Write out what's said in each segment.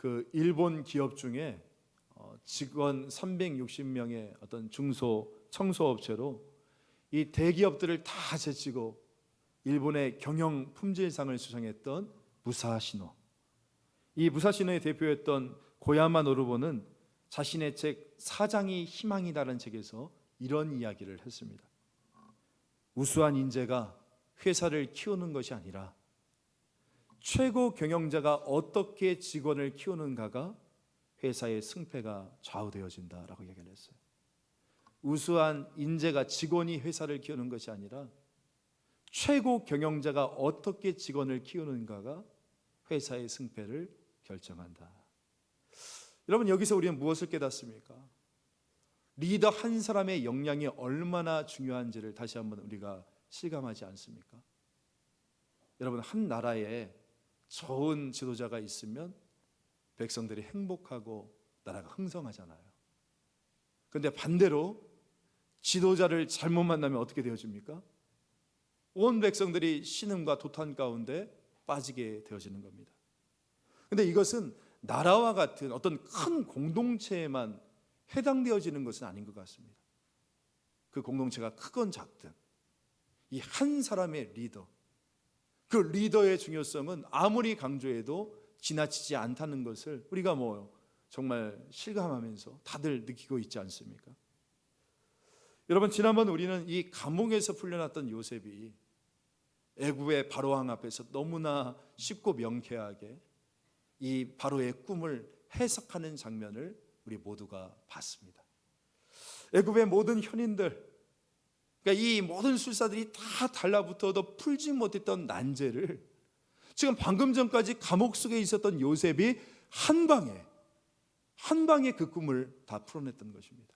그 일본 기업 중에 직원 360명의 어떤 중소 청소업체로 이 대기업들을 다 제치고 일본의 경영 품질상을 수상했던 무사시노. 이 무사시노의 대표였던 고야마 노루보는 자신의 책 사장이 희망이다라는 책에서 이런 이야기를 했습니다. 우수한 인재가 회사를 키우는 것이 아니라 최고 경영자가 어떻게 직원을 키우는가가 회사의 승패가 좌우되어진다라고 얘기를 했어요. 우수한 인재가 직원이 회사를 키우는 것이 아니라 최고 경영자가 어떻게 직원을 키우는가가 회사의 승패를 결정한다. 여러분, 여기서 우리는 무엇을 깨닫습니까? 리더 한 사람의 역량이 얼마나 중요한지를 다시 한번 우리가 실감하지 않습니까? 여러분, 한 나라에 좋은 지도자가 있으면 백성들이 행복하고 나라가 흥성하잖아요. 그런데 반대로 지도자를 잘못 만나면 어떻게 되어집니까? 온 백성들이 신음과 도탄 가운데 빠지게 되어지는 겁니다. 그런데 이것은 나라와 같은 어떤 큰 공동체에만 해당되어지는 것은 아닌 것 같습니다. 그 공동체가 크건 작든 이 한 사람의 리더, 그 리더의 중요성은 아무리 강조해도 지나치지 않다는 것을 우리가 정말 실감하면서 다들 느끼고 있지 않습니까? 여러분, 지난번 우리는 이 감옥에서 풀려났던 요셉이 애굽의 바로왕 앞에서 너무나 쉽고 명쾌하게 이 바로의 꿈을 해석하는 장면을 우리 모두가 봤습니다. 애굽의 모든 현인들, 그러니까 이 모든 술사들이 다 달라붙어도 풀지 못했던 난제를 지금 방금 전까지 감옥 속에 있었던 요셉이 한 방에 그 꿈을 다 풀어냈던 것입니다.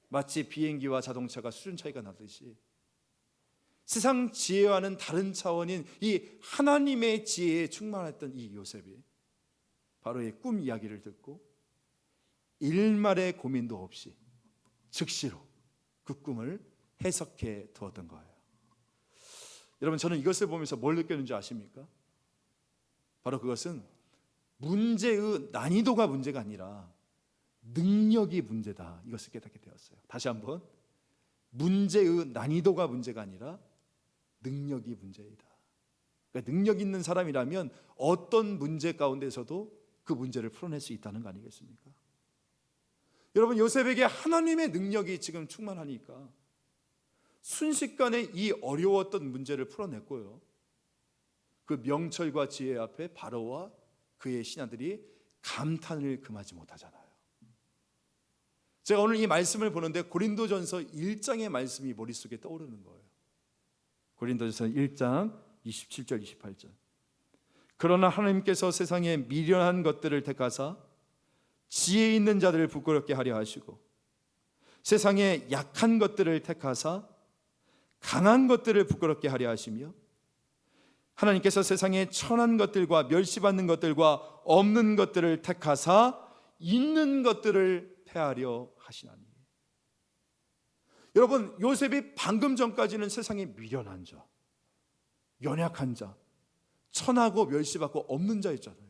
마치 비행기와 자동차가 수준 차이가 나듯이 세상 지혜와는 다른 차원인 이 하나님의 지혜에 충만했던 이 요셉이 바로의 꿈 이야기를 듣고 일말의 고민도 없이 즉시로 그 꿈을 해석해 두었던 거예요. 여러분, 저는 이것을 보면서 뭘 느꼈는지 아십니까? 바로 그것은 문제의 난이도가 문제가 아니라 능력이 문제다, 이것을 깨닫게 되었어요. 다시 한번, 문제의 난이도가 문제가 아니라 능력이 문제이다. 그러니까 능력 있는 사람이라면 어떤 문제 가운데서도 그 문제를 풀어낼 수 있다는 거 아니겠습니까? 여러분, 요셉에게 하나님의 능력이 지금 충만하니까 순식간에 이 어려웠던 문제를 풀어냈고요, 그 명철과 지혜 앞에 바로와 그의 신하들이 감탄을 금하지 못하잖아요. 제가 오늘 이 말씀을 보는데 고린도전서 1장의 말씀이 머릿속에 떠오르는 거예요. 고린도전서 1장 27절 28절. 그러나 하나님께서 세상에 미련한 것들을 택하사 지혜 있는 자들을 부끄럽게 하려 하시고 세상에 약한 것들을 택하사 강한 것들을 부끄럽게 하려 하시며 하나님께서 세상에 천한 것들과 멸시받는 것들과 없는 것들을 택하사 있는 것들을 폐하려 하시나니. 여러분, 요셉이 방금 전까지는 세상에 미련한 자, 연약한 자, 천하고 멸시받고 없는 자였잖아요.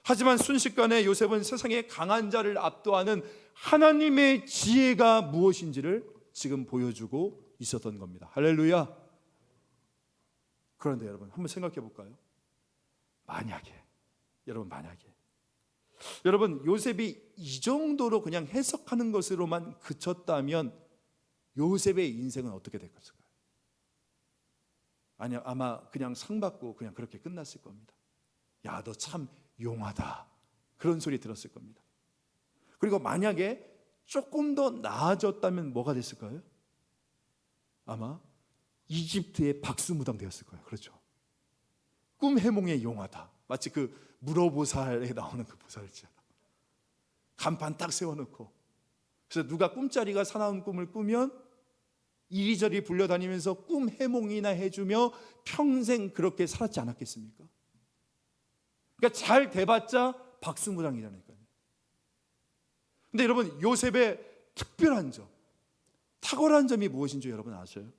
하지만 순식간에 요셉은 세상에 강한 자를 압도하는 하나님의 지혜가 무엇인지를 지금 보여주고 있었던 겁니다. 할렐루야. 그런데 여러분, 한번 생각해 볼까요? 만약에 여러분, 요셉이 이 정도로 그냥 해석하는 것으로만 그쳤다면 요셉의 인생은 어떻게 됐을까요? 아니요, 아마 그냥 상 받고 그냥 그렇게 끝났을 겁니다. 야, 너 참 용하다, 그런 소리 들었을 겁니다. 그리고 만약에 조금 더 나아졌다면 뭐가 됐을까요? 아마 이집트의 박수무당 되었을 거예요. 그렇죠? 꿈 해몽에 용하다, 마치 그 무로보살에 나오는 그 보살처럼 간판 딱 세워놓고, 그래서 누가 꿈자리가 사나운 꿈을 꾸면 이리저리 불려다니면서 꿈 해몽이나 해주며 평생 그렇게 살았지 않았겠습니까? 그러니까 잘 돼봤자 박수무당이라니까요. 근데 여러분, 요셉의 특별한 점, 탁월한 점이 무엇인지 여러분 아세요?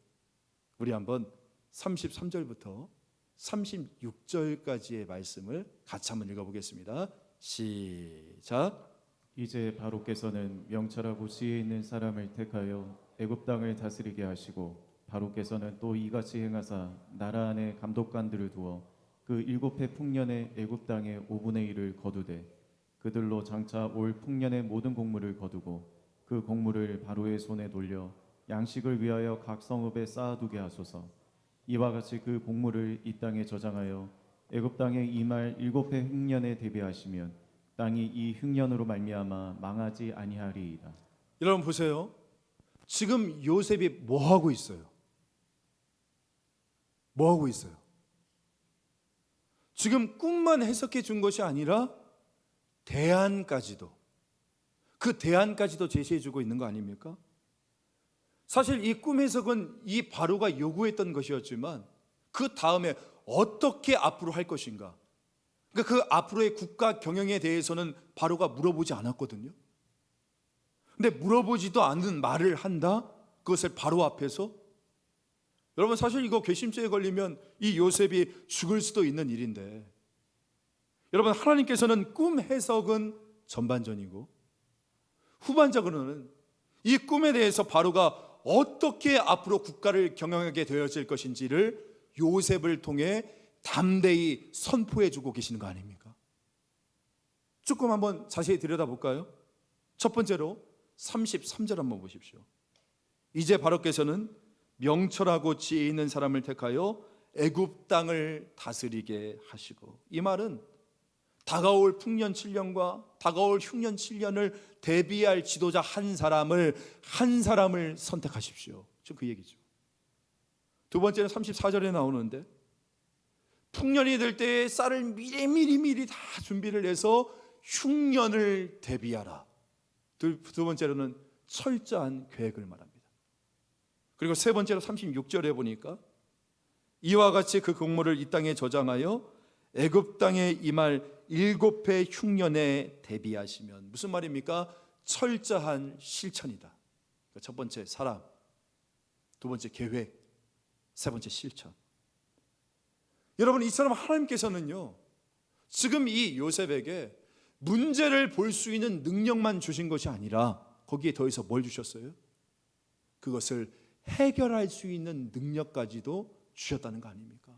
우리 한번 33절부터 36절까지의 말씀을 같이 한번 읽어보겠습니다. 시작. 이제 바로께서는 명철하고 지혜 있는 사람을 택하여 애굽 땅을 다스리게 하시고, 바로께서는 또 이같이 행하사 나라 안에 감독관들을 두어 그 7해 풍년의 애굽 땅의 5분의 1을 거두되 그들로 장차 올 풍년의 모든 곡물을 거두고 그 곡물을 바로의 손에 돌려 양식을 위하여 각 성읍에 쌓아두게 하소서. 이와 같이 그 곡물을 이 땅에 저장하여 애굽 땅에 임할 7해 흉년에 대비하시면 땅이 이 흉년으로 말미암아 망하지 아니하리이다. 여러분 보세요. 지금 요셉이 뭐 하고 있어요? 뭐 하고 있어요? 지금 꿈만 해석해 준 것이 아니라 대안까지도, 그 대안까지도 제시해 주고 있는 거 아닙니까? 사실 이 꿈 해석은 이 바로가 요구했던 것이었지만 그 다음에 어떻게 앞으로 할 것인가, 그러니까 그 앞으로의 국가 경영에 대해서는 바로가 물어보지 않았거든요. 근데 물어보지도 않는 말을 한다? 그것을 바로 앞에서? 여러분 사실 이거 괘씸죄에 걸리면 이 요셉이 죽을 수도 있는 일인데, 여러분 하나님께서는 꿈 해석은 전반전이고 후반적으로는 이 꿈에 대해서 바로가 어떻게 앞으로 국가를 경영하게 되어질 것인지를 요셉을 통해 담대히 선포해 주고 계시는 거 아닙니까? 조금 한번 자세히 들여다볼까요? 첫 번째로 33절 한번 보십시오. 이제 바로께서는 명철하고 지혜 있는 사람을 택하여 애굽 땅을 다스리게 하시고, 이 말은 다가올 풍년 7년과 다가올 흉년 7년을 대비할 지도자 한 사람을 선택하십시오. 지금 그 얘기죠. 두 번째는 34절에 나오는데, 풍년이 될 때에 쌀을 미리 다 준비를 해서 흉년을 대비하라. 두 번째로는 철저한 계획을 말합니다. 그리고 세 번째로 36절에 보니까 이와 같이 그 곡물을 이 땅에 저장하여 애굽 땅에 임할 7해 흉년에 대비하시면, 무슨 말입니까? 철저한 실천이다. 첫 번째 사람, 두 번째 계획, 세 번째 실천. 여러분 이처럼 하나님께서는요 지금 이 요셉에게 문제를 볼 수 있는 능력만 주신 것이 아니라 거기에 더해서 뭘 주셨어요? 그것을 해결할 수 있는 능력까지도 주셨다는 거 아닙니까?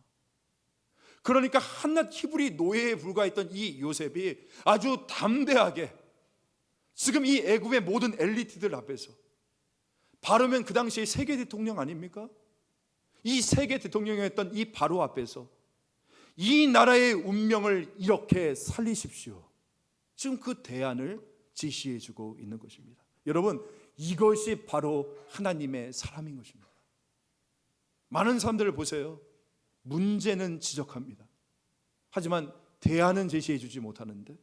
그러니까 한낱 히브리 노예에 불과했던 이 요셉이 아주 담대하게 지금 이 애굽의 모든 엘리트들 앞에서, 바로면 그 당시에 세계 대통령 아닙니까? 이 세계 대통령이었던 이 바로 앞에서 이 나라의 운명을 이렇게 살리십시오, 지금 그 대안을 제시해 주고 있는 것입니다. 여러분 이것이 바로 하나님의 사람인 것입니다. 많은 사람들을 보세요. 문제는 지적합니다. 하지만 대안은 제시해 주지 못하는데,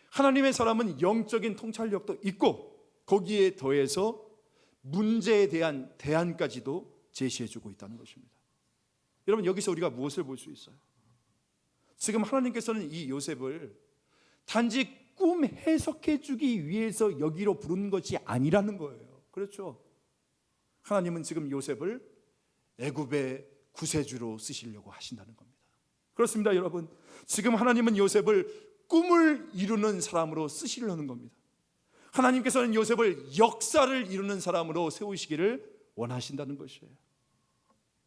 하나님의 사람은 영적인 통찰력도 있고 거기에 더해서 문제에 대한 대안까지도 제시해 주고 있다는 것입니다. 여러분 여기서 우리가 무엇을 볼 수 있어요? 지금 하나님께서는 이 요셉을 단지 꿈 해석해 주기 위해서 여기로 부른 것이 아니라는 거예요. 그렇죠? 하나님은 지금 요셉을 애굽의 구세주로 쓰시려고 하신다는 겁니다. 그렇습니다, 여러분. 지금 하나님은 요셉을 꿈을 이루는 사람으로 쓰시려는 겁니다. 하나님께서는 요셉을 역사를 이루는 사람으로 세우시기를 원하신다는 것이에요.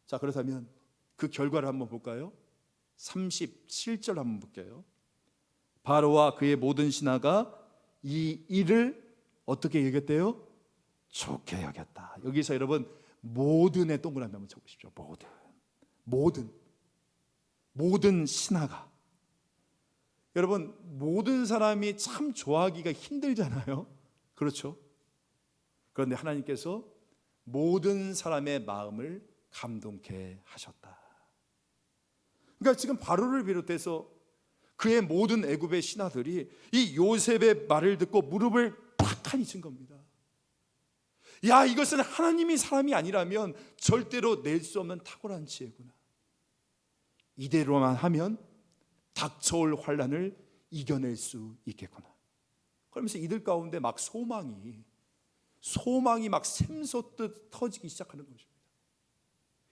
자, 그렇다면 그 결과를 한번 볼까요? 37절 한번 볼게요. 바로와 그의 모든 신하가 이 일을 어떻게 여겼대요? 좋게 여겼다. 여기서 여러분 모든의 동그라미 한번 쳐보십시오. 모든 신하가. 여러분 모든 사람이 참 좋아하기가 힘들잖아요. 그렇죠? 그런데 하나님께서 모든 사람의 마음을 감동케 하셨다. 그러니까 지금 바로를 비롯해서 그의 모든 애굽의 신하들이 이 요셉의 말을 듣고 무릎을 팍하니 친 겁니다. 야, 이것은 하나님이 사람이 아니라면 절대로 낼 수 없는 탁월한 지혜구나. 이대로만 하면 닥쳐올 환난을 이겨낼 수 있겠구나. 그러면서 이들 가운데 막 소망이 막 샘솟듯 터지기 시작하는 것입니다.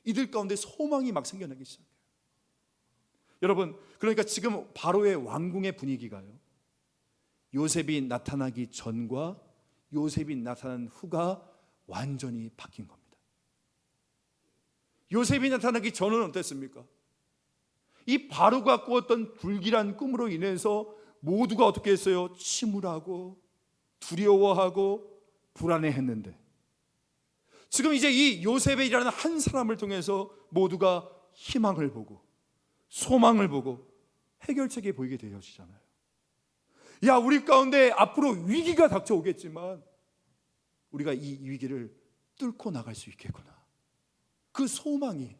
이들 가운데 소망이 막 생겨나기 시작해요. 여러분, 그러니까 지금 바로의 왕궁의 분위기가요, 요셉이 나타나기 전과 요셉이 나타난 후가 완전히 바뀐 겁니다. 요셉이 나타나기 전은 어땠습니까? 이 바로가 꾸었던 불길한 꿈으로 인해서 모두가 어떻게 했어요? 침울하고 두려워하고 불안해했는데, 지금 이제 이 요셉이라는 한 사람을 통해서 모두가 희망을 보고 소망을 보고 해결책이 보이게 되어지잖아요. 야, 우리 가운데 앞으로 위기가 닥쳐오겠지만 우리가 이 위기를 뚫고 나갈 수 있겠구나. 그 소망이,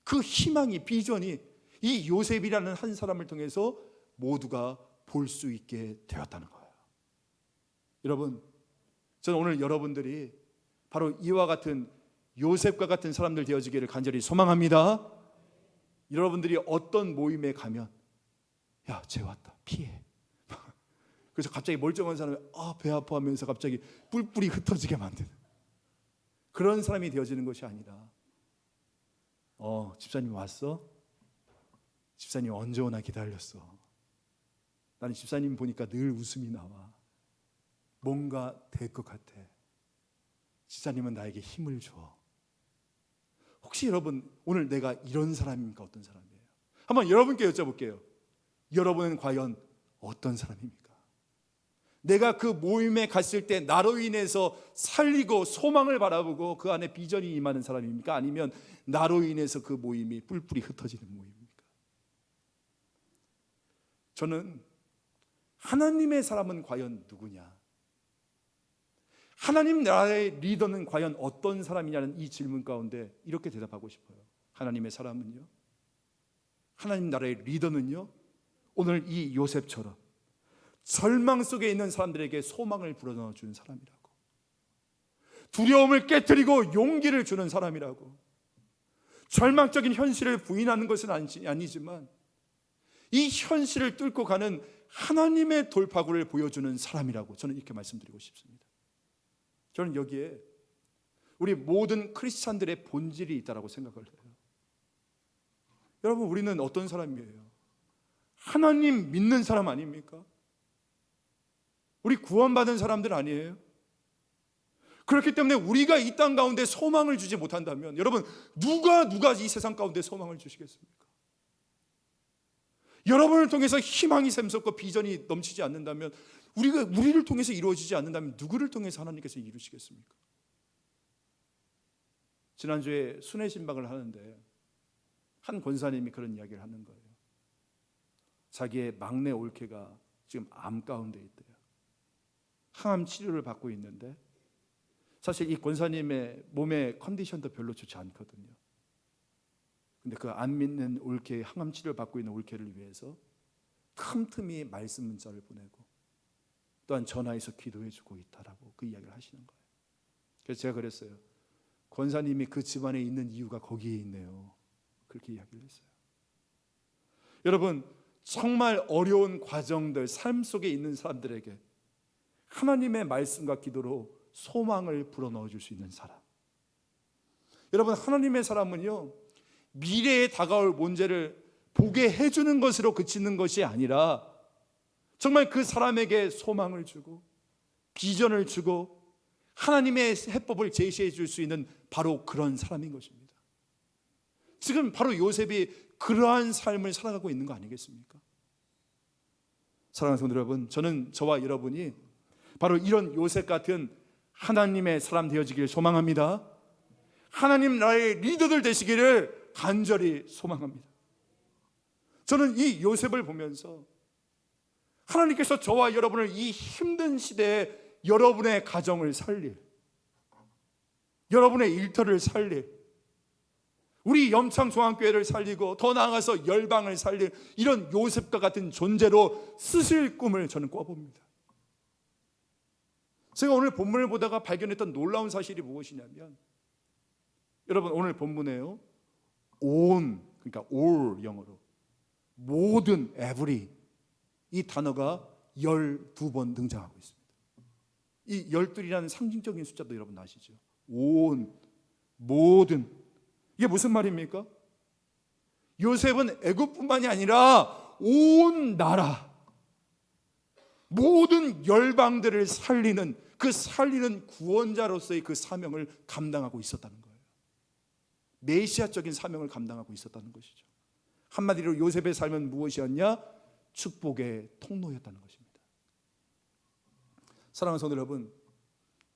그 희망이, 비전이 이 요셉이라는 한 사람을 통해서 모두가 볼 수 있게 되었다는 거예요. 여러분, 저는 오늘 여러분들이 바로 이와 같은 요셉과 같은 사람들 되어지기를 간절히 소망합니다. 여러분들이 어떤 모임에 가면 야, 쟤 왔다, 피해. 그래서 갑자기 멀쩡한 사람이 배 아파하면서 갑자기 뿔뿔이 흩어지게 만드는 그런 사람이 되어지는 것이 아니라, 집사님 왔어? 집사님 언제 오나 기다렸어. 나는 집사님 보니까 늘 웃음이 나와. 뭔가 될 것 같아. 집사님은 나에게 힘을 줘. 혹시 여러분 오늘 내가 이런 사람입니까? 어떤 사람이에요? 한번 여러분께 여쭤볼게요. 여러분은 과연 어떤 사람입니까? 내가 그 모임에 갔을 때 나로 인해서 살리고 소망을 바라보고 그 안에 비전이 임하는 사람입니까? 아니면 나로 인해서 그 모임이 뿔뿔이 흩어지는 모임입니까? 저는 하나님의 사람은 과연 누구냐, 하나님 나라의 리더는 과연 어떤 사람이냐는 이 질문 가운데 이렇게 대답하고 싶어요. 하나님의 사람은요, 하나님 나라의 리더는요, 오늘 이 요셉처럼 절망 속에 있는 사람들에게 소망을 불어넣어 주는 사람이라고, 두려움을 깨트리고 용기를 주는 사람이라고, 절망적인 현실을 부인하는 것은 아니지만 이 현실을 뚫고 가는 하나님의 돌파구를 보여주는 사람이라고 저는 이렇게 말씀드리고 싶습니다. 저는 여기에 우리 모든 크리스찬들의 본질이 있다고 생각을 해요. 여러분, 우리는 어떤 사람이에요? 하나님 믿는 사람 아닙니까? 우리 구원받은 사람들 아니에요? 그렇기 때문에 우리가 이 땅 가운데 소망을 주지 못한다면, 여러분, 누가 이 세상 가운데 소망을 주시겠습니까? 여러분을 통해서 희망이 샘솟고 비전이 넘치지 않는다면, 우리를 통해서 이루어지지 않는다면 누구를 통해서 하나님께서 이루시겠습니까? 지난주에 순회신방을 하는데 한 권사님이 그런 이야기를 하는 거예요. 자기의 막내 올케가 지금 암 가운데 있대요. 항암 치료를 받고 있는데 사실 이 권사님의 몸의 컨디션도 별로 좋지 않거든요. 근데 그 안 믿는 올케, 항암 치료를 받고 있는 올케를 위해서 틈틈이 말씀 문자를 보내고 또한 전화해서 기도해주고 있다라고 그 이야기를 하시는 거예요. 그래서 제가 그랬어요. 권사님이 그 집안에 있는 이유가 거기에 있네요. 그렇게 이야기를 했어요. 여러분, 정말 어려운 과정들, 삶 속에 있는 사람들에게 하나님의 말씀과 기도로 소망을 불어넣어 줄 수 있는 사람. 여러분, 하나님의 사람은요, 미래에 다가올 문제를 보게 해주는 것으로 그치는 것이 아니라 정말 그 사람에게 소망을 주고 비전을 주고 하나님의 해법을 제시해 줄 수 있는 바로 그런 사람인 것입니다. 지금 바로 요셉이 그러한 삶을 살아가고 있는 거 아니겠습니까? 사랑하는 성도 여러분, 저는 저와 여러분이 바로 이런 요셉 같은 하나님의 사람 되어지기를 소망합니다. 하나님 나라의 리더들 되시기를 간절히 소망합니다. 저는 이 요셉을 보면서 하나님께서 저와 여러분을 이 힘든 시대에 여러분의 가정을 살릴, 여러분의 일터를 살릴, 우리 염창종합교회를 살리고 더 나아가서 열방을 살릴 이런 요셉과 같은 존재로 쓰실 꿈을 저는 꿔봅니다. 제가 오늘 본문을 보다가 발견했던 놀라운 사실이 무엇이냐면, 여러분, 오늘 본문에요, 온, 그러니까 all 영어로 모든, every, 이 단어가 12번 등장하고 있습니다. 이 12이라는 상징적인 숫자도 여러분 아시죠? 온, 모든. 이게 무슨 말입니까? 요셉은 애굽뿐만이 아니라 온 나라, 모든 열방들을 살리는 그 살리는 구원자로서의 그 사명을 감당하고 있었다는 거예요. 메시아적인 사명을 감당하고 있었다는 것이죠. 한마디로 요셉의 삶은 무엇이었냐? 축복의 통로였다는 것입니다. 사랑하는 성도 여러분,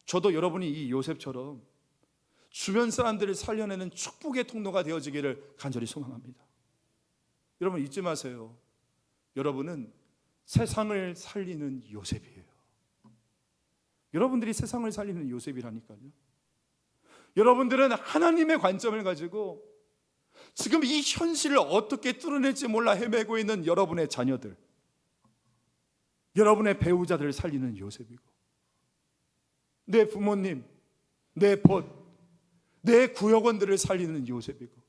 저도 여러분이 이 요셉처럼 주변 사람들을 살려내는 축복의 통로가 되어지기를 간절히 소망합니다. 여러분 잊지 마세요. 여러분은 세상을 살리는 요셉이에요. 여러분들이 세상을 살리는 요셉이라니까요. 여러분들은 하나님의 관점을 가지고 지금 이 현실을 어떻게 뚫어낼지 몰라 헤매고 있는 여러분의 자녀들, 여러분의 배우자들을 살리는 요셉이고, 내 부모님, 내 벗, 내 구역원들을 살리는 요셉이고,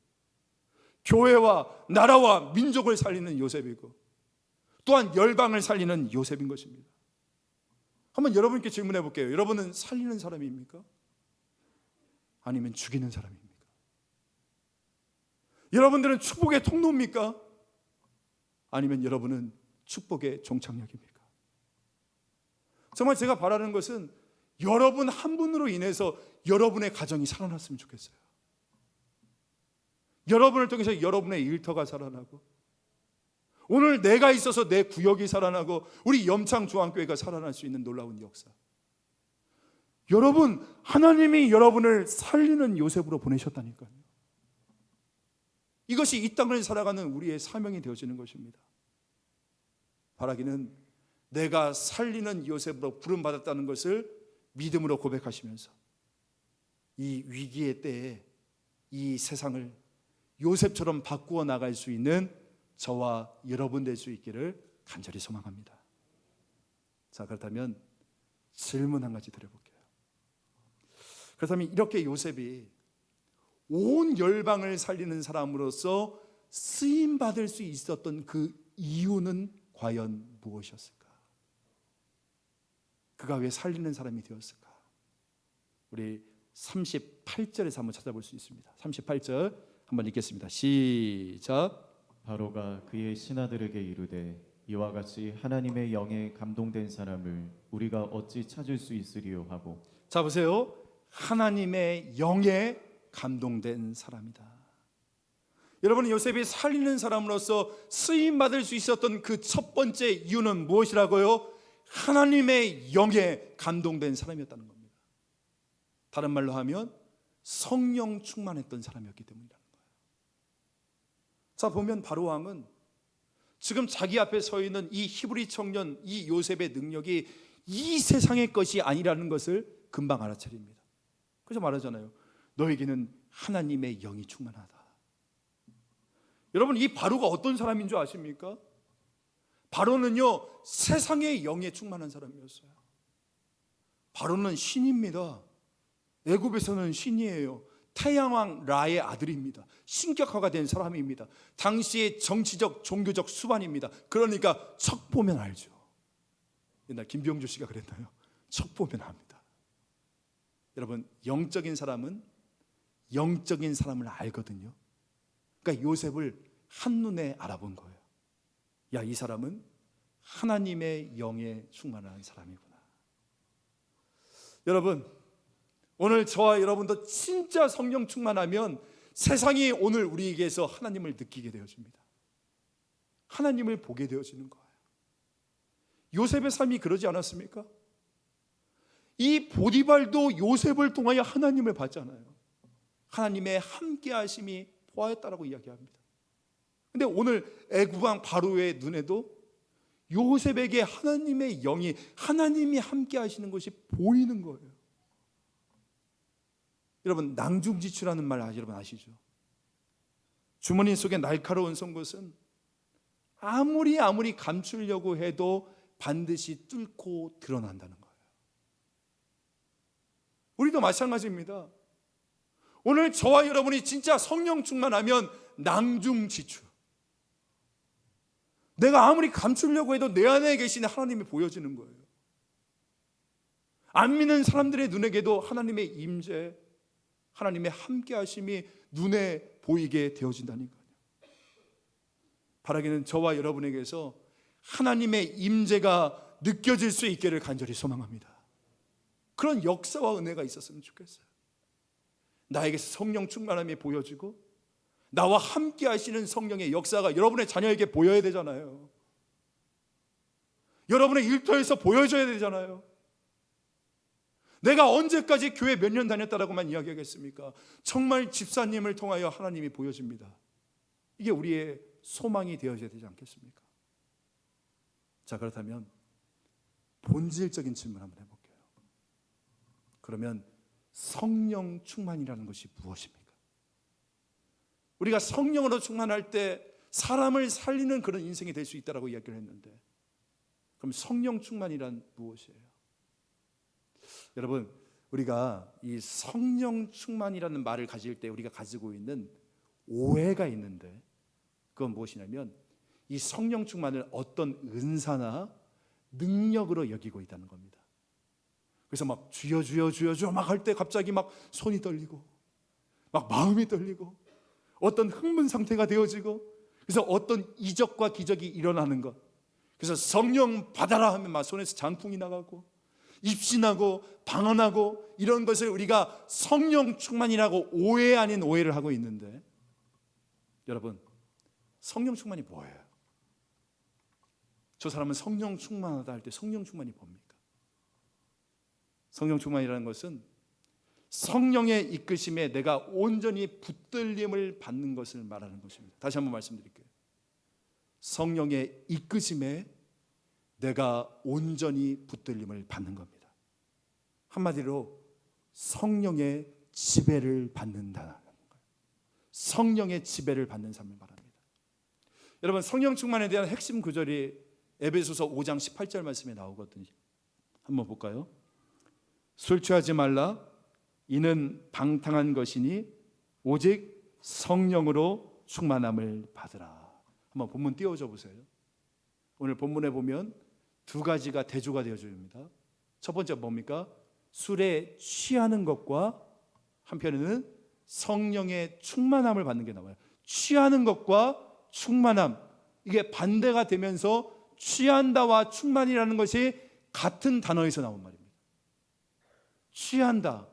교회와 나라와 민족을 살리는 요셉이고, 또한 열방을 살리는 요셉인 것입니다. 한번 여러분께 질문해 볼게요. 여러분은 살리는 사람입니까? 아니면 죽이는 사람입니까? 여러분들은 축복의 통로입니까? 아니면 여러분은 축복의 종착역입니까? 정말 제가 바라는 것은 여러분 한 분으로 인해서 여러분의 가정이 살아났으면 좋겠어요. 여러분을 통해서 여러분의 일터가 살아나고, 오늘 내가 있어서 내 구역이 살아나고 우리 염창중앙교회가 살아날 수 있는 놀라운 역사. 여러분, 하나님이 여러분을 살리는 요셉으로 보내셨다니까요. 이것이 이 땅을 살아가는 우리의 사명이 되어지는 것입니다. 바라기는 내가 살리는 요셉으로 부름받았다는 것을 믿음으로 고백하시면서 이 위기의 때에 이 세상을 요셉처럼 바꾸어 나갈 수 있는 저와 여러분 될 수 있기를 간절히 소망합니다. 자, 그렇다면 질문 한 가지 드려볼게요. 그렇다면 이렇게 요셉이 온 열방을 살리는 사람으로서 쓰임받을 수 있었던 그 이유는 과연 무엇이었을까? 그가 왜 살리는 사람이 되었을까? 우리 38절에서 한번 찾아볼 수 있습니다. 38절 한번 읽겠습니다. 시작. 바로가 그의 신하들에게 이르되 이와 같이 하나님의 영에 감동된 사람을 우리가 어찌 찾을 수 있으리요 하고. 자, 보세요. 하나님의 영에 감동된 사람이다. 여러분, 요셉이 살리는 사람으로서 쓰임 받을 수 있었던 그 첫 번째 이유는 무엇이라고요? 하나님의 영에 감동된 사람이었다는 겁니다. 다른 말로 하면 성령 충만했던 사람이었기 때문이라는 거예요. 자, 보면 바로 왕은 지금 자기 앞에 서 있는 이 히브리 청년, 이 요셉의 능력이 이 세상의 것이 아니라는 것을 금방 알아차립니다. 그래서 말하잖아요. 너에게는 하나님의 영이 충만하다. 여러분, 이 바로가 어떤 사람인 줄 아십니까? 바로는요, 세상의 영에 충만한 사람이었어요. 바로는 신입니다. 애굽에서는 신이에요. 태양왕 라의 아들입니다. 신격화가 된 사람입니다. 당시의 정치적, 종교적 수반입니다. 그러니까 척 보면 알죠. 옛날 김병주 씨가 그랬나요? 척 보면 압니다. 여러분, 영적인 사람은 영적인 사람을 알거든요. 그러니까 요셉을 한눈에 알아본 거예요. 야, 이 사람은 하나님의 영에 충만한 사람이구나. 여러분, 오늘 저와 여러분도 진짜 성령 충만하면 세상이 오늘 우리에게서 하나님을 느끼게 되어집니다. 하나님을 보게 되어지는 거예요. 요셉의 삶이 그러지 않았습니까? 이 보디발도 요셉을 통하여 하나님을 봤잖아요. 하나님의 함께 하심이 보았다라고 이야기합니다. 근데 오늘 애굽왕 바로의 눈에도 요셉에게 하나님의 영이, 하나님이 함께 하시는 것이 보이는 거예요. 여러분, 낭중지추라는 말 여러분 아시죠? 주머니 속에 날카로운 송곳은 아무리 감추려고 해도 반드시 뚫고 드러난다는 거예요. 우리도 마찬가지입니다. 오늘 저와 여러분이 진짜 성령 충만하면 낭중지추, 내가 아무리 감추려고 해도 내 안에 계신 하나님이 보여지는 거예요. 안 믿는 사람들의 눈에게도 하나님의 임재, 하나님의 함께 하심이 눈에 보이게 되어진다니까요. 바라기는 저와 여러분에게서 하나님의 임재가 느껴질 수 있기를 간절히 소망합니다. 그런 역사와 은혜가 있었으면 좋겠어요. 나에게서 성령 충만함이 보여지고 나와 함께 하시는 성령의 역사가 여러분의 자녀에게 보여야 되잖아요. 여러분의 일터에서 보여줘야 되잖아요. 내가 언제까지 교회 몇 년 다녔다라고만 이야기하겠습니까? 정말 집사님을 통하여 하나님이 보여집니다. 이게 우리의 소망이 되어야 되지 않겠습니까? 자, 그렇다면 본질적인 질문 한번 해볼게요. 그러면 성령 충만이라는 것이 무엇입니까? 우리가 성령으로 충만할 때 사람을 살리는 그런 인생이 될 수 있다라고 이야기를 했는데, 그럼 성령 충만이란 무엇이에요? 여러분, 우리가 이 성령 충만이라는 말을 가질 때 우리가 가지고 있는 오해가 있는데, 그건 무엇이냐면 이 성령 충만을 어떤 은사나 능력으로 여기고 있다는 겁니다. 그래서 막 주여 주여 주여 주여 막 할 때 갑자기 막 손이 떨리고 막 마음이 떨리고 어떤 흥분 상태가 되어지고, 그래서 어떤 이적과 기적이 일어나는 것, 그래서 성령 받아라 하면 막 손에서 장풍이 나가고 입신하고 방언하고 이런 것을 우리가 성령 충만이라고 오해 아닌 오해를 하고 있는데, 여러분, 성령 충만이 뭐예요? 저 사람은 성령 충만하다 할 때 성령 충만이 뭡니까? 성령 충만이라는 것은 성령의 이끄심에 내가 온전히 붙들림을 받는 것을 말하는 것입니다. 다시 한번 말씀드릴게요. 성령의 이끄심에 내가 온전히 붙들림을 받는 겁니다. 한마디로 성령의 지배를 받는다는 거예요. 성령의 지배를 받는 삶을 말합니다. 여러분, 성령 충만에 대한 핵심 구절이 에베소서 5장 18절 말씀에 나오거든요. 한번 볼까요? 술 취하지 말라. 이는 방탕한 것이니 오직 성령으로 충만함을 받으라. 한번 본문 띄워줘 보세요. 오늘 본문에 보면 두 가지가 대조가 되어집니다. 첫 번째 뭡니까? 술에 취하는 것과 한편에는 성령의 충만함을 받는 게 나와요. 취하는 것과 충만함, 이게 반대가 되면서 취한다와 충만이라는 것이 같은 단어에서 나온 말입니다. 취한다,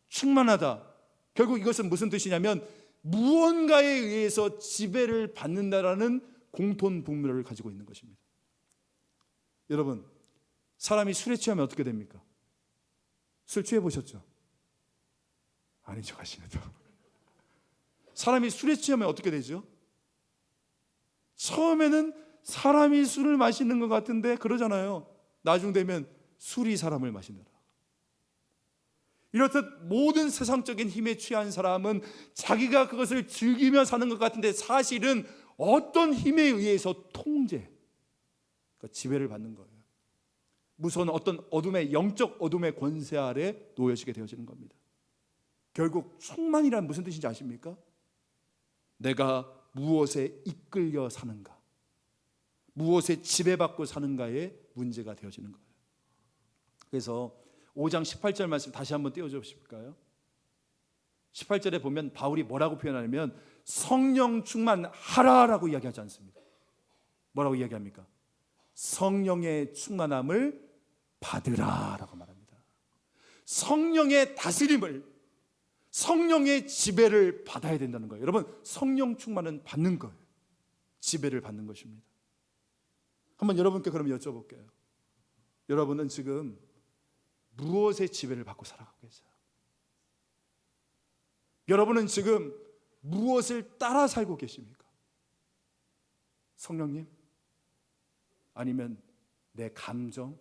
충만하다, 결국 이것은 무슨 뜻이냐면 무언가에 의해서 지배를 받는다라는 공통 분모를 가지고 있는 것입니다. 여러분, 사람이 술에 취하면 어떻게 됩니까? 술 취해 보셨죠? 아닌 척 하시네 또. 사람이 술에 취하면 어떻게 되죠? 처음에는 사람이 술을 마시는 것 같은데 그러잖아요. 나중 되면 술이 사람을 마신다. 이렇듯 모든 세상적인 힘에 취한 사람은 자기가 그것을 즐기며 사는 것 같은데 사실은 어떤 힘에 의해서 통제, 그러니까 지배를 받는 거예요. 무서운 어떤 어둠의, 영적 어둠의 권세 아래 놓여지게 되어지는 겁니다. 결국 충만이란 무슨 뜻인지 아십니까? 내가 무엇에 이끌려 사는가, 무엇에 지배받고 사는가의 문제가 되어지는 거예요. 그래서 5장 18절 말씀 다시 한번 띄워줘 보실까요? 18절에 보면 바울이 뭐라고 표현하냐면 성령 충만하라라고 이야기하지 않습니다. 뭐라고 이야기합니까? 성령의 충만함을 받으라라고 말합니다. 성령의 다스림을, 성령의 지배를 받아야 된다는 거예요. 여러분, 성령 충만은 받는 거예요. 지배를 받는 것입니다. 한번 여러분께 그럼 여쭤볼게요. 여러분은 지금 무엇의 지배를 받고 살아가고 계세요? 여러분은 지금 무엇을 따라 살고 계십니까? 성령님? 아니면 내 감정,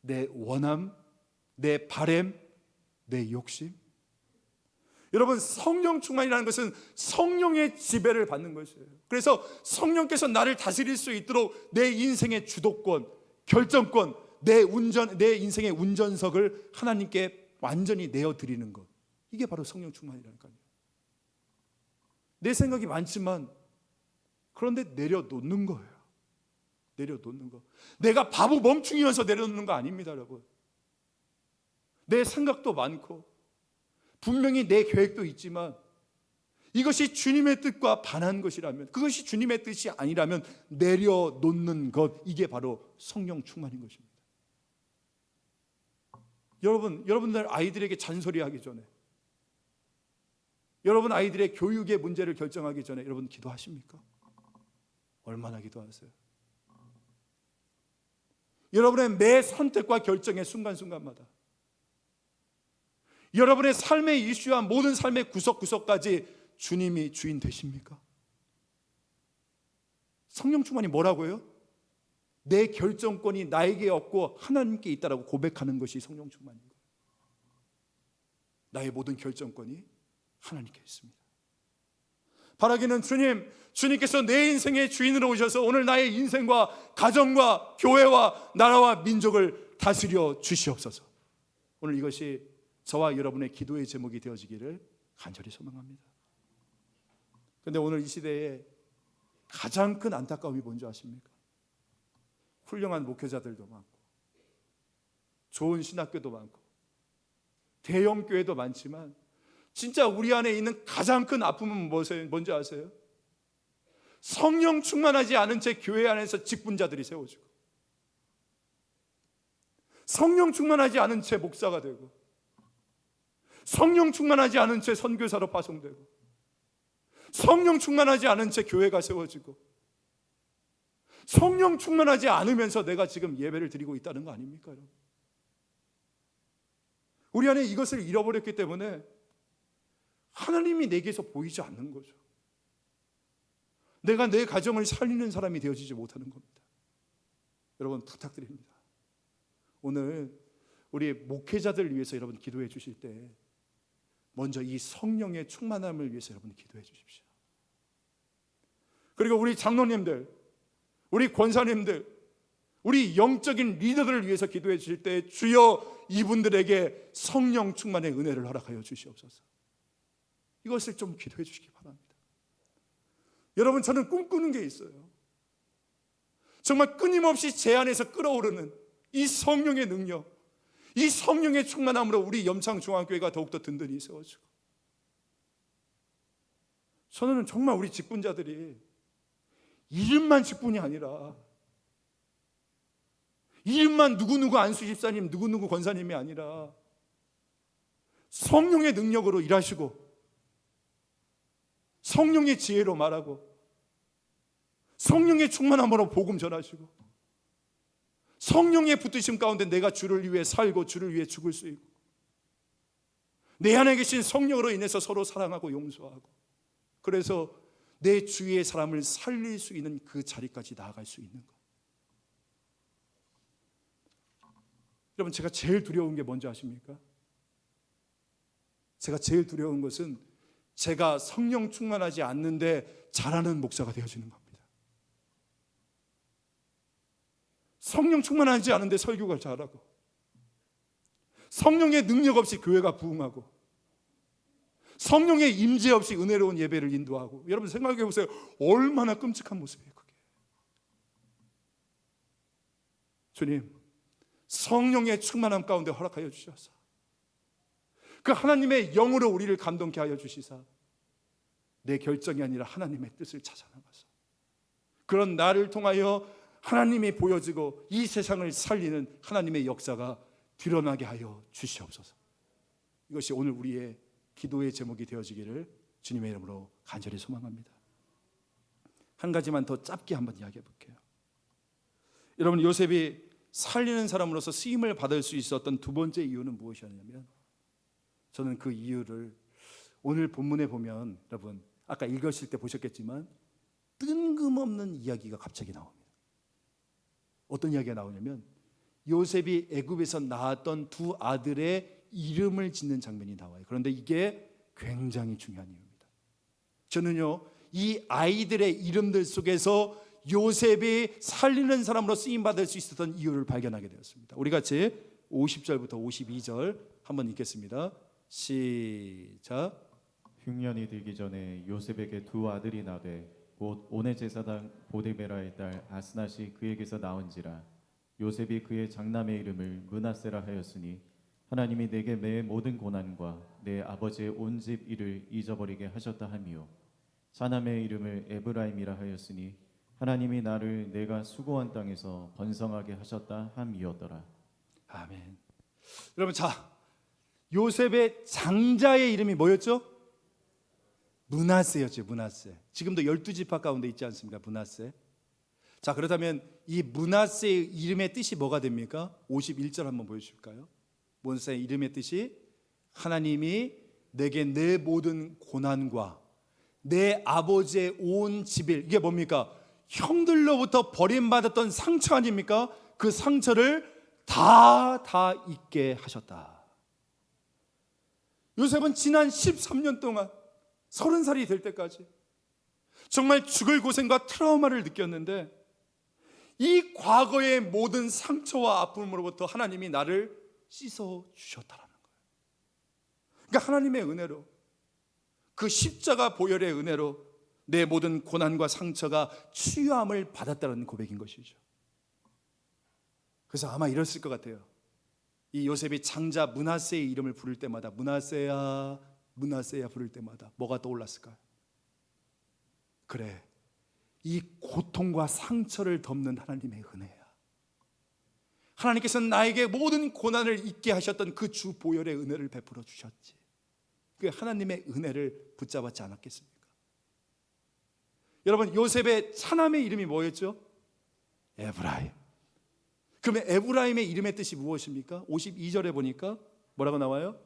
내 원함, 내 바램, 내 욕심? 여러분, 성령 충만이라는 것은 성령의 지배를 받는 것이에요. 그래서 성령께서 나를 다스릴 수 있도록 내 인생의 주도권, 결정권, 내 인생의 운전석을 하나님께 완전히 내어드리는 것, 이게 바로 성령 충만이라니까요. 내 생각이 많지만 그런데 내려놓는 거예요. 내려놓는 거. 내가 바보 멍충이어서 내려놓는 거 아닙니다, 여러분. 내 생각도 많고 분명히 내 계획도 있지만 이것이 주님의 뜻과 반한 것이라면, 그것이 주님의 뜻이 아니라면 내려놓는 것, 이게 바로 성령 충만인 것입니다. 여러분들 아이들에게 잔소리하기 전에, 여러분 아이들의 교육의 문제를 결정하기 전에 여러분 기도하십니까? 얼마나 기도하세요? 여러분의 매 선택과 결정의 순간순간마다, 여러분의 삶의 이슈와 모든 삶의 구석구석까지 주님이 주인 되십니까? 성령 충만이 뭐라고요? 내 결정권이 나에게 없고 하나님께 있다라고 고백하는 것이 성령 충만인 거예요. 나의 모든 결정권이 하나님께 있습니다. 바라기는 주님께서 내 인생의 주인으로 오셔서 오늘 나의 인생과 가정과 교회와 나라와 민족을 다스려 주시옵소서. 오늘 이것이 저와 여러분의 기도의 제목이 되어지기를 간절히 소망합니다. 그런데 오늘 이 시대에 가장 큰 안타까움이 뭔지 아십니까? 훌륭한 목회자들도 많고 좋은 신학교도 많고 대형 교회도 많지만 진짜 우리 안에 있는 가장 큰 아픔은 뭔지 아세요? 성령 충만하지 않은 채 교회 안에서 직분자들이 세워지고, 성령 충만하지 않은 채 목사가 되고, 성령 충만하지 않은 채 선교사로 파송되고, 성령 충만하지 않은 채 교회가 세워지고, 성령 충만하지 않으면서 내가 지금 예배를 드리고 있다는 거 아닙니까, 여러분? 우리 안에 이것을 잃어버렸기 때문에 하나님이 내게서 보이지 않는 거죠. 내가 내 가정을 살리는 사람이 되어지지 못하는 겁니다. 여러분 부탁드립니다. 오늘 우리 목회자들 위해서 여러분 기도해 주실 때 먼저 이 성령의 충만함을 위해서 여러분 기도해 주십시오. 그리고 우리 장로님들, 우리 권사님들, 우리 영적인 리더들을 위해서 기도해 주실 때 주여 이분들에게 성령 충만의 은혜를 허락하여 주시옵소서. 이것을 좀 기도해 주시기 바랍니다. 여러분 저는 꿈꾸는 게 있어요. 정말 끊임없이 제 안에서 끓어오르는 이 성령의 능력, 이 성령의 충만함으로 우리 염창중앙교회가 더욱더 든든히 세워지고, 저는 정말 우리 직분자들이 이름만 직분이 아니라, 이름만 누구누구 안수 집사님, 누구누구 권사님이 아니라 성령의 능력으로 일하시고 성령의 지혜로 말하고 성령의 충만함으로 복음 전하시고 성령의 붙드심 가운데 내가 주를 위해 살고 주를 위해 죽을 수 있고 내 안에 계신 성령으로 인해서 서로 사랑하고 용서하고 그래서 내 주위의 사람을 살릴 수 있는 그 자리까지 나아갈 수 있는 것. 여러분 제가 제일 두려운 게 뭔지 아십니까? 제가 제일 두려운 것은 제가 성령 충만하지 않는데 잘하는 목사가 되어지는 겁니다. 성령 충만하지 않은데 설교가 잘하고 성령의 능력 없이 교회가 부흥하고 성령의 임재 없이 은혜로운 예배를 인도하고, 여러분 생각해 보세요. 얼마나 끔찍한 모습이에요 그게. 주님 성령의 충만함 가운데 허락하여 주셔서 그 하나님의 영으로 우리를 감동케 하여 주시사 내 결정이 아니라 하나님의 뜻을 찾아 나가서 그런 나를 통하여 하나님이 보여지고 이 세상을 살리는 하나님의 역사가 드러나게 하여 주시옵소서. 이것이 오늘 우리의 기도의 제목이 되어지기를 주님의 이름으로 간절히 소망합니다. 한 가지만 더 짧게 한번 이야기해 볼게요. 여러분 요셉이 살리는 사람으로서 쓰임을 받을 수 있었던 두 번째 이유는 무엇이었냐면, 저는 그 이유를 오늘 본문에 보면 여러분 아까 읽으실 때 보셨겠지만 뜬금없는 이야기가 갑자기 나옵니다. 어떤 이야기가 나오냐면 요셉이 애굽에서 낳았던 두 아들의 이름을 짓는 장면이 나와요. 그런데 이게 굉장히 중요한 이유입니다. 저는요 이 아이들의 이름들 속에서 요셉이 살리는 사람으로 쓰임받을 수 있었던 이유를 발견하게 되었습니다. 우리 같이 50절부터 52절 한번 읽겠습니다. 시작. 흉년이 들기 전에 요셉에게 두 아들이 나되 곧 온의 제사장 보디베라의 딸 아스낫이 그에게서 나온지라. 요셉이 그의 장남의 이름을 므낫세라 하였으니 하나님이 내게 내 모든 고난과 내 아버지의 온 집 일을 잊어버리게 하셨다 함이요 사남의 이름을 에브라임이라 하였으니 하나님이 나를 내가 수고한 땅에서 번성하게 하셨다 함이었더라. 아멘. 여러분, 자, 요셉의 장자의 이름이 뭐였죠? 므낫세였죠. 므낫세. 지금도 12지파 가운데 있지 않습니까? 므낫세. 자, 그렇다면 이 므낫세의 이름의 뜻이 뭐가 됩니까? 51절 한번 보여주실까요? 므낫세의 이름의 뜻이 하나님이 내게 내 모든 고난과 내 아버지의 온 집일, 이게 뭡니까? 형들로부터 버림받았던 상처 아닙니까? 그 상처를 다 잊게 하셨다. 요셉은 지난 13년 동안 30살이 될 때까지 정말 죽을 고생과 트라우마를 느꼈는데 이 과거의 모든 상처와 아픔으로부터 하나님이 나를 씻어 주셨다라는 거예요. 그러니까 하나님의 은혜로, 그 십자가 보혈의 은혜로 내 모든 고난과 상처가 치유함을 받았다는 고백인 것이죠. 그래서 아마 이랬을 것 같아요. 이 요셉이 장자 므낫세의 이름을 부를 때마다 므낫세야 므낫세야 부를 때마다 뭐가 떠올랐을까요? 그래, 이 고통과 상처를 덮는 하나님의 은혜야. 하나님께서는 나에게 모든 고난을 잊게 하셨던 그 주 보혈의 은혜를 베풀어 주셨지. 그 하나님의 은혜를 붙잡았지 않았겠습니까? 여러분, 요셉의 차남의 이름이 뭐였죠? 에브라임. 그러면 에브라임의 이름의 뜻이 무엇입니까? 52절에 보니까 뭐라고 나와요?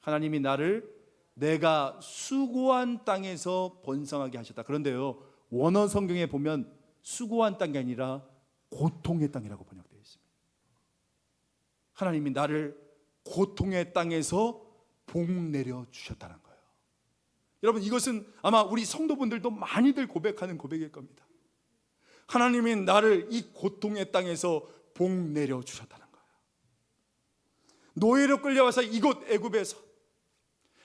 하나님이 나를 내가 수고한 땅에서 번성하게 하셨다. 그런데요, 원어 성경에 보면 수고한 땅이 아니라 고통의 땅이라고 번역되어 있습니다. 하나님이 나를 고통의 땅에서 복 내려 주셨다는 거예요. 여러분, 이것은 아마 우리 성도분들도 많이들 고백하는 고백일 겁니다. 하나님이 나를 이 고통의 땅에서 복 내려 주셨다는 거예요. 노예로 끌려와서 이곳 애굽에서,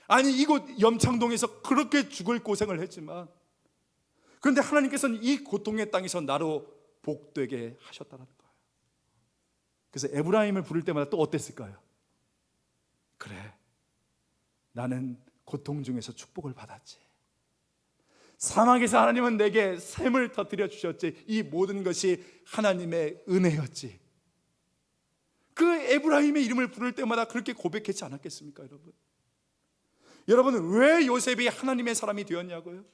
아니 이곳 염창동에서 그렇게 죽을 고생을 했지만, 그런데 하나님께서는 이 고통의 땅에서 나로 복되게 하셨다는 거예요. 그래서 에브라임을 부를 때마다 또 어땠을까요? 그래, 나는 고통 중에서 축복을 받았지. 사막에서 하나님은 내게 샘을 터뜨려 주셨지. 이 모든 것이 하나님의 은혜였지. 그 에브라임의 이름을 부를 때마다 그렇게 고백했지 않았겠습니까, 여러분? 여러분은 왜 요셉이 하나님의 사람이 되었냐고요?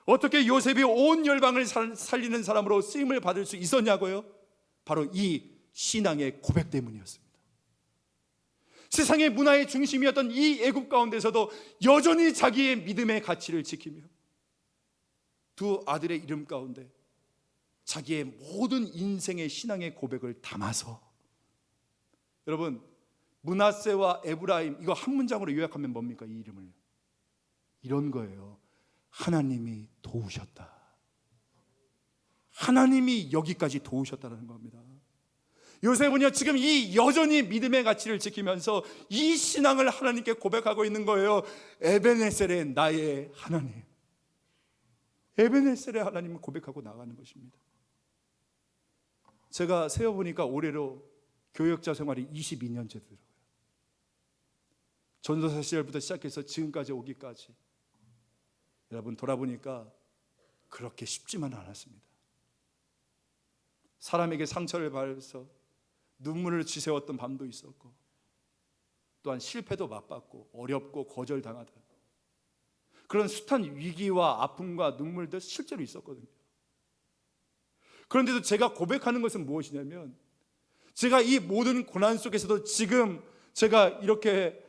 어떻게 요셉이 온 열방을 살리는 사람으로 쓰임을 받을 수 있었냐고요? 바로 이 신앙의 고백 때문이었습니다. 세상의 문화의 중심이었던 이 애굽 가운데서도 여전히 자기의 믿음의 가치를 지키며 두 아들의 이름 가운데 자기의 모든 인생의 신앙의 고백을 담아서, 여러분, 므낫세와 에브라임, 이거 한 문장으로 요약하면 뭡니까? 이 이름을 이런 거예요. 하나님이 도우셨다. 하나님이 여기까지 도우셨다는 겁니다. 요셉은요, 지금 이 여전히 믿음의 가치를 지키면서 이 신앙을 하나님께 고백하고 있는 거예요. 에베네셀의 나의 하나님, 에베네셀의 하나님을 고백하고 나가는 것입니다. 제가 세어보니까 올해로 교역자 생활이 22년째 들어요. 전도사 시절부터 시작해서 지금까지 오기까지, 여러분 돌아보니까 그렇게 쉽지만 않았습니다. 사람에게 상처를 받아서 눈물을 지새웠던 밤도 있었고, 또한 실패도 맛봤고 어렵고 거절당하던 그런 숱한 위기와 아픔과 눈물도 실제로 있었거든요. 그런데도 제가 고백하는 것은 무엇이냐면, 제가 이 모든 고난 속에서도 지금 제가 이렇게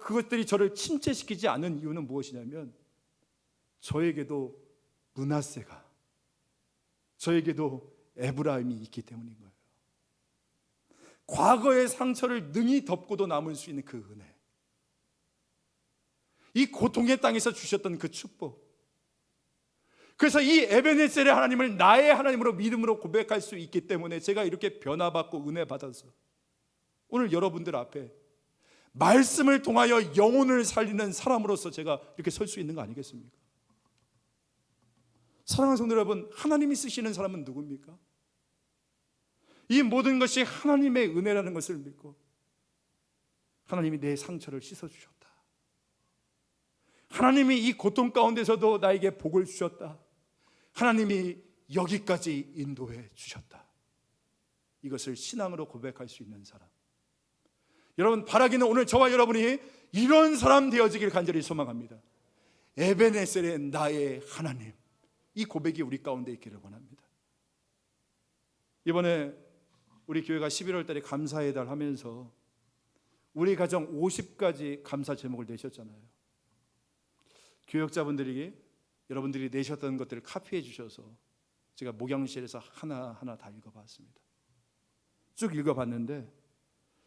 그것들이 저를 침체시키지 않은 이유는 무엇이냐면, 저에게도 므낫세가, 저에게도 에브라임이 있기 때문인 거예요. 과거의 상처를 능히 덮고도 남을 수 있는 그 은혜, 이 고통의 땅에서 주셨던 그 축복. 그래서 이 에베네셀의 하나님을 나의 하나님으로 믿음으로 고백할 수 있기 때문에 제가 이렇게 변화받고 은혜 받아서 오늘 여러분들 앞에 말씀을 통하여 영혼을 살리는 사람으로서 제가 이렇게 설 수 있는 거 아니겠습니까? 사랑하는 성도 여러분, 하나님이 쓰시는 사람은 누굽니까? 이 모든 것이 하나님의 은혜라는 것을 믿고 하나님이 내 상처를 씻어주셨다. 하나님이 이 고통 가운데서도 나에게 복을 주셨다. 하나님이 여기까지 인도해 주셨다. 이것을 신앙으로 고백할 수 있는 사람. 여러분, 바라기는 오늘 저와 여러분이 이런 사람 되어지길 간절히 소망합니다. 에베네셀의 나의 하나님, 이 고백이 우리 가운데 있기를 원합니다. 이번에 우리 교회가 11월 달에 감사의 달 하면서 우리 가정 50가지 감사 제목을 내셨잖아요. 교역자분들이 여러분들이 내셨던 것들을 카피해 주셔서 제가 목양실에서 하나하나 다 읽어봤습니다. 쭉 읽어봤는데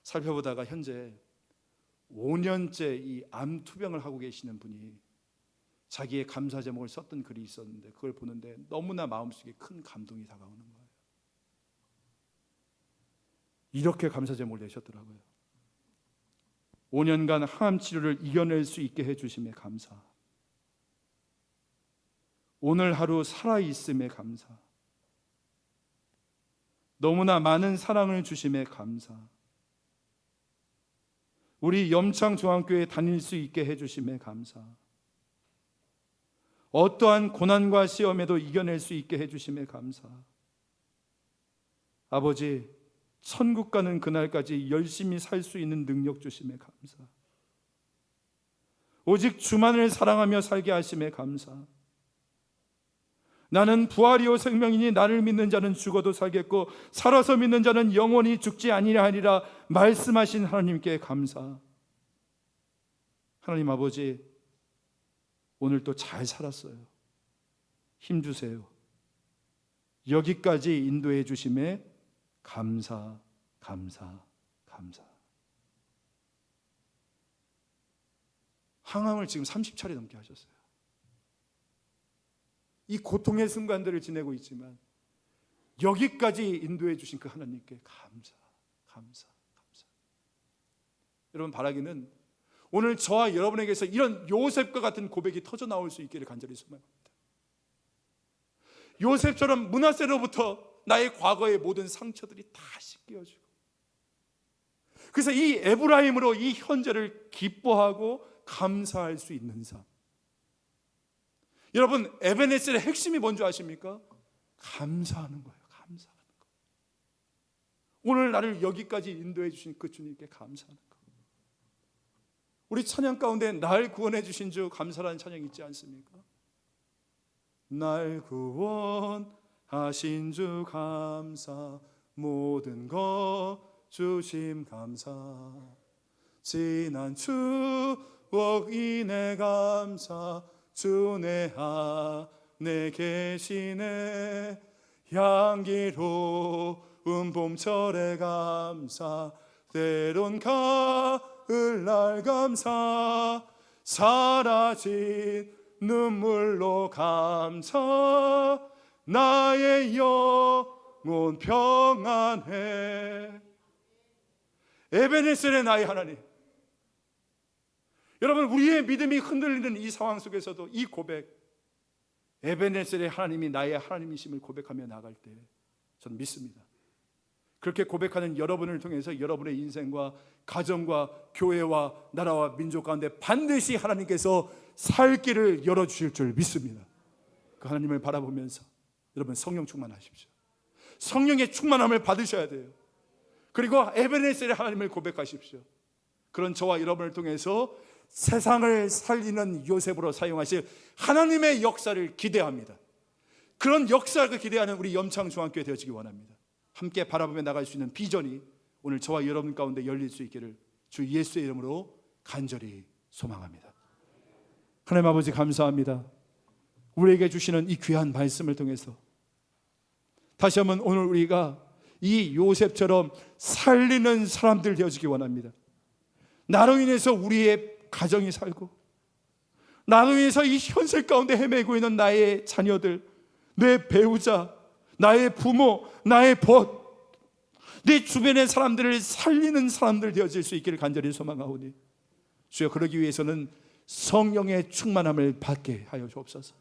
살펴보다가 현재 5년째 이 암 투병을 하고 계시는 분이 자기의 감사 제목을 썼던 글이 있었는데 그걸 보는데 너무나 마음속에 큰 감동이 다가오는 거예요. 이렇게 감사 제목을 내셨더라고요. 5년간 항암 치료를 이겨낼 수 있게 해주심에 감사. 오늘 하루 살아있음에 감사. 너무나 많은 사랑을 주심에 감사. 우리 염창중앙교회에 다닐 수 있게 해주심에 감사. 어떠한 고난과 시험에도 이겨낼 수 있게 해주심에 감사. 아버지, 천국 가는 그날까지 열심히 살 수 있는 능력 주심에 감사. 오직 주만을 사랑하며 살게 하심에 감사. 나는 부활이요 생명이니 나를 믿는 자는 죽어도 살겠고 살아서 믿는 자는 영원히 죽지 아니하리라 하리라 말씀하신 하나님께 감사. 하나님 아버지, 오늘 또 잘 살았어요. 힘주세요. 여기까지 인도해 주심에 감사, 감사, 감사. 항암을 지금 30차례 넘게 하셨어요. 이 고통의 순간들을 지내고 있지만 여기까지 인도해 주신 그 하나님께 감사, 감사, 감사. 여러분, 바라기는 오늘 저와 여러분에게서 이런 요셉과 같은 고백이 터져 나올 수 있기를 간절히 소망합니다. 요셉처럼 므낫세로부터 나의 과거의 모든 상처들이 다 씻겨지고, 그래서 이 에브라임으로 이 현재를 기뻐하고 감사할 수 있는 삶. 여러분, 에베네셀의 핵심이 뭔지 아십니까? 감사하는 거예요. 감사하는 거. 오늘 나를 여기까지 인도해 주신 그 주님께 감사하는 거. 우리 찬양 가운데 날 구원해 주신 주 감사라는 찬양이 있지 않습니까? 날 구원하신 주 감사, 모든 것 주심 감사, 지난 추억 인해 감사, 주 내 안에 계시네, 향기로운 봄철에 감사, 때론 가을날 감사, 사라진 눈물로 감사, 나의 영혼 평안해. 에베네셀의 나의 하나님. 여러분, 우리의 믿음이 흔들리는 이 상황 속에서도 이 고백, 에베네셀의 하나님이 나의 하나님이심을 고백하며 나갈 때 저는 믿습니다. 그렇게 고백하는 여러분을 통해서 여러분의 인생과 가정과 교회와 나라와 민족 가운데 반드시 하나님께서 살 길을 열어주실 줄 믿습니다. 그 하나님을 바라보면서 여러분 성령 충만하십시오. 성령의 충만함을 받으셔야 돼요. 그리고 에베네셀의 하나님을 고백하십시오. 그런 저와 여러분을 통해서 세상을 살리는 요셉으로 사용하실 하나님의 역사를 기대합니다. 그런 역사를 기대하는 우리 염창중앙교회 되어지기 원합니다. 함께 바라보며 나갈 수 있는 비전이 오늘 저와 여러분 가운데 열릴 수 있기를 주 예수의 이름으로 간절히 소망합니다. 하나님 아버지, 감사합니다. 우리에게 주시는 이 귀한 말씀을 통해서 다시 한번 오늘 우리가 이 요셉처럼 살리는 사람들 되어지기 원합니다. 나로 인해서 우리의 가정이 살고, 나로 인해서 이 현실 가운데 헤매고 있는 나의 자녀들, 내 배우자, 나의 부모, 나의 벗, 내 주변의 사람들을 살리는 사람들 되어질 수 있기를 간절히 소망하오니 주여, 그러기 위해서는 성령의 충만함을 받게 하여 주옵소서.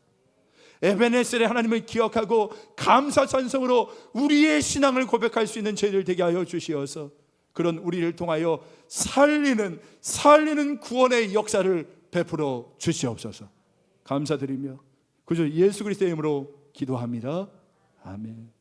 에베네셀의 하나님을 기억하고 감사 찬송으로 우리의 신앙을 고백할 수 있는 저희들 되게 하여 주시어서 그런 우리를 통하여 살리는 구원의 역사를 베풀어 주시옵소서. 감사드리며 구주 예수 그리스도의 이름으로 기도합니다. 아멘.